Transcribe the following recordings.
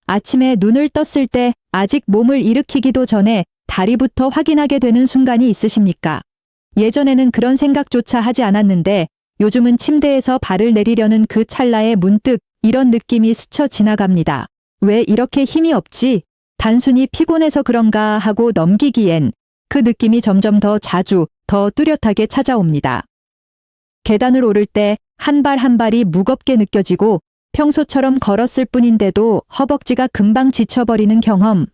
아침에 눈을 떴을 때 아직 몸을 일으키기도 전에 다리부터 확인하게 되는 순간이 있으십니까? 예전에는 그런 생각조차 하지 않았는데 요즘은 침대에서 발을 내리려는 그 찰나에 문득 이런 느낌이 스쳐 지나갑니다. 왜 이렇게 힘이 없지? 단순히 피곤해서 그런가 하고 넘기기엔 그 느낌이 점점 더 자주, 더 뚜렷하게 찾아옵니다. 계단을 오를 때 한 발 한 발이 무겁게 느껴지고 평소처럼 걸었을 뿐인데도 허벅지가 금방 지쳐버리는 경험.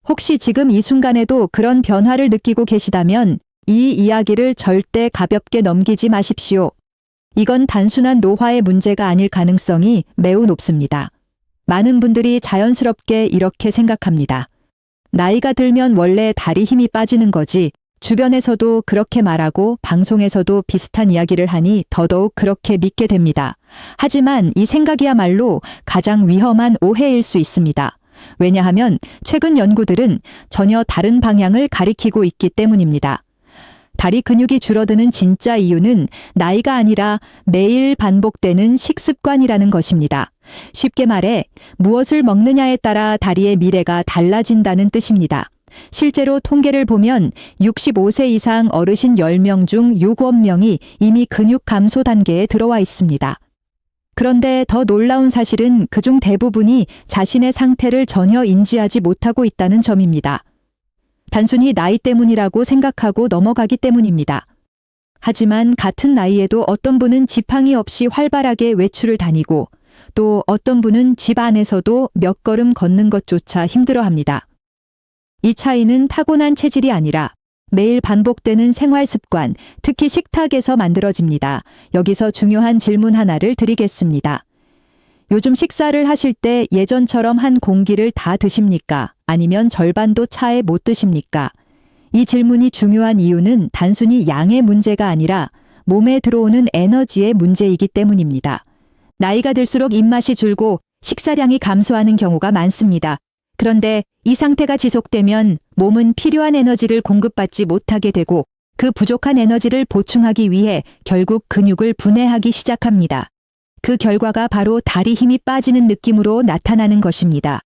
혹시 지금 이 순간에도 그런 변화를 느끼고 계시다면 이 이야기를 절대 가볍게 넘기지 마십시오. 이건 단순한 노화의 문제가 아닐 가능성이 매우 높습니다. 많은 분들이 자연스럽게 이렇게 생각합니다. 나이가 들면 원래 다리 힘이 빠지는 거지. 주변에서도 그렇게 말하고 방송에서도 비슷한 이야기를 하니 더더욱 그렇게 믿게 됩니다. 하지만 이 생각이야말로 가장 위험한 오해일 수 있습니다. 왜냐하면 최근 연구들은 전혀 다른 방향을 가리키고 있기 때문입니다. 다리 근육이 줄어드는 진짜 이유는 나이가 아니라 매일 반복되는 식습관이라는 것입니다. 쉽게 말해 무엇을 먹느냐에 따라 다리의 미래가 달라진다는 뜻입니다. 실제로 통계를 보면 65세 이상 어르신 10명 중 7명이 이미 근육 감소 단계에 들어와 있습니다. 그런데 더 놀라운 사실은 그중 대부분이 자신의 상태를 전혀 인지하지 못하고 있다는 점입니다. 단순히 나이 때문이라고 생각하고 넘어가기 때문입니다. 하지만 같은 나이에도 어떤 분은 지팡이 없이 활발하게 외출을 다니고 또 어떤 분은 집 안에서도 몇 걸음 걷는 것조차 힘들어합니다. 이 차이는 타고난 체질이 아니라 매일 반복되는 생활 습관, 특히 식탁에서 만들어집니다. 여기서 중요한 질문 하나를 드리겠습니다. 요즘 식사를 하실 때 예전처럼 한 공기를 다 드십니까? 아니면 절반도 차에 못 드십니까? 이 질문이 중요한 이유는 단순히 양의 문제가 아니라 몸에 들어오는 에너지의 문제이기 때문입니다. 나이가 들수록 입맛이 줄고 식사량이 감소하는 경우가 많습니다. 그런데 이 상태가 지속되면 몸은 필요한 에너지를 공급받지 못하게 되고 그 부족한 에너지를 보충하기 위해 결국 근육을 분해하기 시작합니다. 그 결과가 바로 다리 힘이 빠지는 느낌으로 나타나는 것입니다.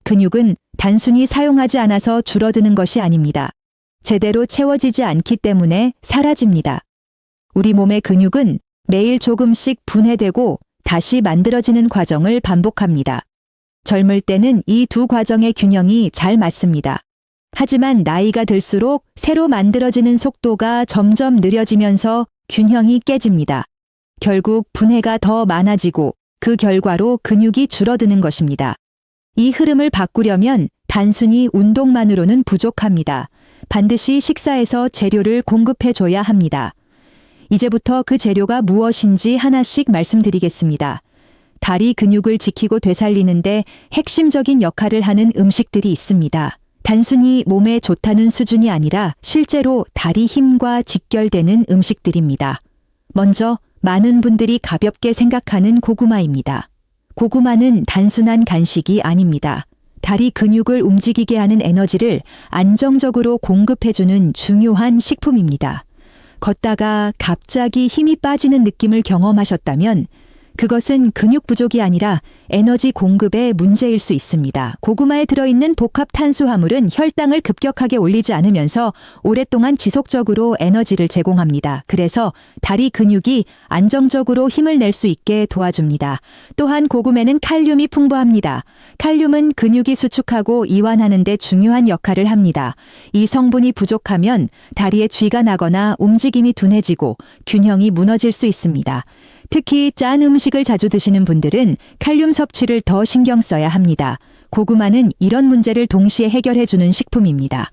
근육은 단순히 사용하지 않아서 줄어드는 것이 아닙니다. 제대로 채워지지 않기 때문에 사라집니다. 우리 몸의 근육은 매일 조금씩 분해되고 다시 만들어지는 과정을 반복합니다. 젊을 때는 이 두 과정의 균형이 잘 맞습니다. 하지만 나이가 들수록 새로 만들어지는 속도가 점점 느려지면서 균형이 깨집니다. 결국 분해가 더 많아지고 그 결과로 근육이 줄어드는 것입니다. 이 흐름을 바꾸려면 단순히 운동만으로는 부족합니다. 반드시 식사에서 재료를 공급해줘야 합니다. 이제부터 그 재료가 무엇인지 하나씩 말씀드리겠습니다. 다리 근육을 지키고 되살리는데 핵심적인 역할을 하는 음식들이 있습니다. 단순히 몸에 좋다는 수준이 아니라 실제로 다리 힘과 직결되는 음식들입니다. 먼저 많은 분들이 가볍게 생각하는 고구마입니다. 고구마는 단순한 간식이 아닙니다. 다리 근육을 움직이게 하는 에너지를 안정적으로 공급해주는 중요한 식품입니다. 걷다가 갑자기 힘이 빠지는 느낌을 경험하셨다면 그것은 근육 부족이 아니라 에너지 공급의 문제일 수 있습니다. 고구마에 들어있는 복합 탄수화물은 혈당을 급격하게 올리지 않으면서 오랫동안 지속적으로 에너지를 제공합니다. 그래서 다리 근육이 안정적으로 힘을 낼 수 있게 도와줍니다. 또한 고구마는 칼륨이 풍부합니다. 칼륨은 근육이 수축하고 이완하는 데 중요한 역할을 합니다. 이 성분이 부족하면 다리에 쥐가 나거나 움직임이 둔해지고 균형이 무너질 수 있습니다. 특히 짠 음식을 자주 드시는 분들은 칼륨 섭취를 더 신경 써야 합니다. 고구마는 이런 문제를 동시에 해결해주는 식품입니다.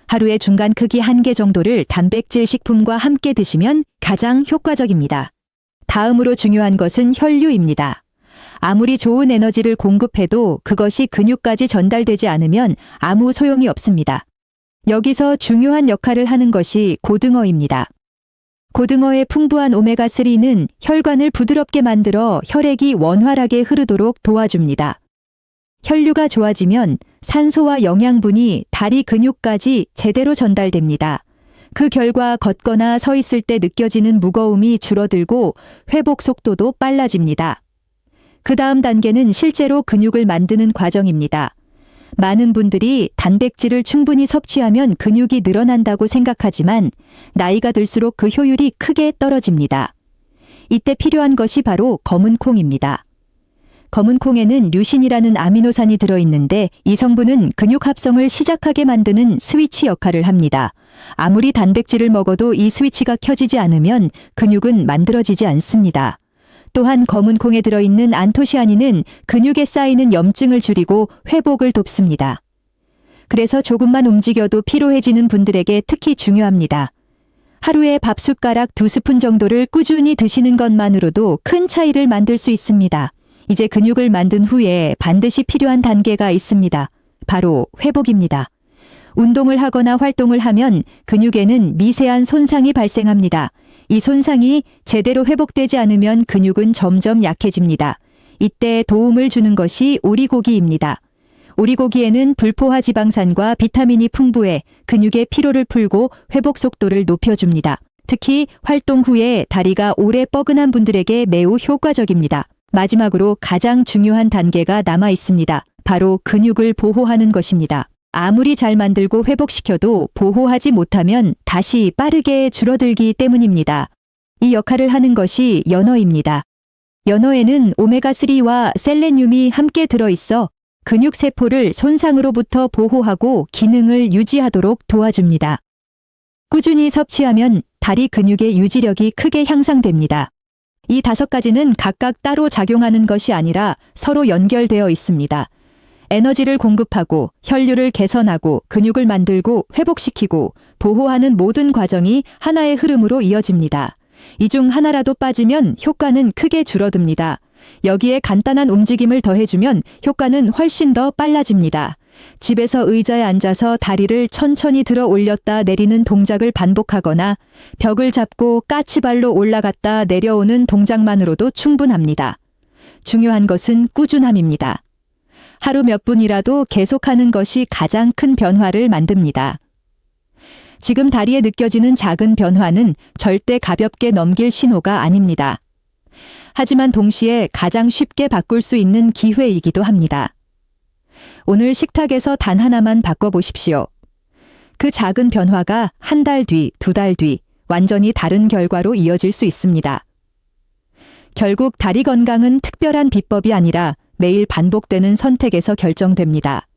하루에 중간 크기 1개 정도를 단백질 식품과 함께 드시면 가장 효과적입니다. 다음으로 중요한 것은 혈류입니다. 아무리 좋은 에너지를 공급해도 그것이 근육까지 전달되지 않으면 아무 소용이 없습니다. 여기서 중요한 역할을 하는 것이 고등어입니다. 고등어의 풍부한 오메가3는 혈관을 부드럽게 만들어 혈액이 원활하게 흐르도록 도와줍니다. 혈류가 좋아지면 산소와 영양분이 다리 근육까지 제대로 전달됩니다. 그 결과 걷거나 서 있을 때 느껴지는 무거움이 줄어들고 회복 속도도 빨라집니다. 그 다음 단계는 실제로 근육을 만드는 과정입니다. 많은 분들이 단백질을 충분히 섭취하면 근육이 늘어난다고 생각하지만 나이가 들수록 그 효율이 크게 떨어집니다. 이때 필요한 것이 바로 검은 콩입니다. 검은 콩에는 류신이라는 아미노산이 들어있는데 이 성분은 근육 합성을 시작하게 만드는 스위치 역할을 합니다. 아무리 단백질을 먹어도 이 스위치가 켜지지 않으면 근육은 만들어지지 않습니다. 또한 검은 콩에 들어있는 안토시아닌은 근육에 쌓이는 염증을 줄이고 회복을 돕습니다. 그래서 조금만 움직여도 피로해지는 분들에게 특히 중요합니다. 하루에 밥 숟가락 2스푼 정도를 꾸준히 드시는 것만으로도 큰 차이를 만들 수 있습니다. 이제 근육을 만든 후에 반드시 필요한 단계가 있습니다. 바로 회복입니다. 운동을 하거나 활동을 하면 근육에는 미세한 손상이 발생합니다. 이 손상이 제대로 회복되지 않으면 근육은 점점 약해집니다. 이때 도움을 주는 것이 오리고기입니다. 오리고기에는 불포화 지방산과 비타민이 풍부해 근육의 피로를 풀고 회복 속도를 높여줍니다. 특히 활동 후에 다리가 오래 뻐근한 분들에게 매우 효과적입니다. 마지막으로 가장 중요한 단계가 남아 있습니다. 바로 근육을 보호하는 것입니다. 아무리 잘 만들고 회복시켜도 보호하지 못하면 다시 빠르게 줄어들기 때문입니다. 이 역할을 하는 것이 연어입니다. 연어에는 오메가3와 셀레늄이 함께 들어있어 근육세포를 손상으로부터 보호하고 기능을 유지하도록 도와줍니다. 꾸준히 섭취하면 다리 근육의 유지력이 크게 향상됩니다. 이 5가지는 각각 따로 작용하는 것이 아니라 서로 연결되어 있습니다. 에너지를 공급하고 혈류를 개선하고 근육을 만들고 회복시키고 보호하는 모든 과정이 하나의 흐름으로 이어집니다. 이 중 하나라도 빠지면 효과는 크게 줄어듭니다. 여기에 간단한 움직임을 더해주면 효과는 훨씬 더 빨라집니다. 집에서 의자에 앉아서 다리를 천천히 들어 올렸다 내리는 동작을 반복하거나 벽을 잡고 까치발로 올라갔다 내려오는 동작만으로도 충분합니다. 중요한 것은 꾸준함입니다. 하루 몇 분이라도 계속하는 것이 가장 큰 변화를 만듭니다. 지금 다리에 느껴지는 작은 변화는 절대 가볍게 넘길 신호가 아닙니다. 하지만 동시에 가장 쉽게 바꿀 수 있는 기회이기도 합니다. 오늘 식탁에서 단 하나만 바꿔보십시오. 그 작은 변화가 한 달 뒤, 2달 뒤 완전히 다른 결과로 이어질 수 있습니다. 결국 다리 건강은 특별한 비법이 아니라 매일 반복되는 선택에서 결정됩니다.